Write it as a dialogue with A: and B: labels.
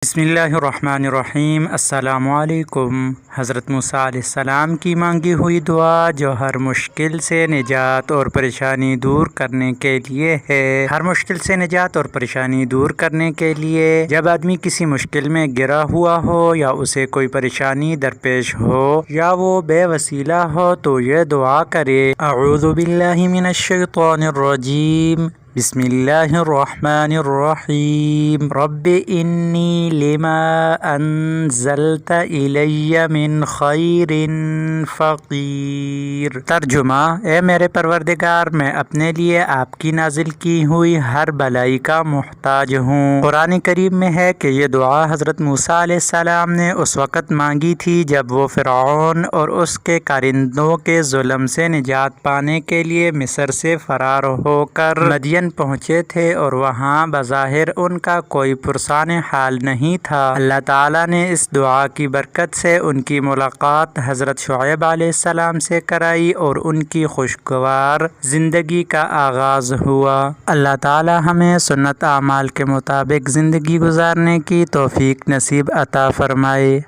A: بسم اللہ الرحمن الرحیم۔ السلام علیکم۔ حضرت موسیٰ علیہ السلام کی مانگی ہوئی دعا جو ہر مشکل سے نجات اور پریشانی دور کرنے کے لیے ہے۔ ہر مشکل سے نجات اور پریشانی دور کرنے کے لیے جب آدمی کسی مشکل میں گرا ہوا ہو یا اسے کوئی پریشانی درپیش ہو یا وہ بے وسیلہ ہو تو یہ دعا کرے: اعوذ باللہ من الشیطان الرجیم، بسم اللہ الرحمن الرحیم، رب انی لما انزلت الی من خیر فقیر۔ ترجمہ: اے میرے پروردگار، میں اپنے لیے آپ کی نازل کی ہوئی ہر بھلائی کا محتاج ہوں۔ قرآن کریم میں ہے کہ یہ دعا حضرت موسیٰ علیہ السلام نے اس وقت مانگی تھی جب وہ فرعون اور اس کے کارندوں کے ظلم سے نجات پانے کے لیے مصر سے فرار ہو کر مدین پہنچے تھے اور وہاں بظاہر ان کا کوئی پرسان حال نہیں تھا۔ اللہ تعالیٰ نے اس دعا کی برکت سے ان کی ملاقات حضرت شعیب علیہ السلام سے کرائی اور ان کی خوشگوار زندگی کا آغاز ہوا۔ اللہ تعالیٰ ہمیں سنت اعمال کے مطابق زندگی گزارنے کی توفیق نصیب عطا فرمائے۔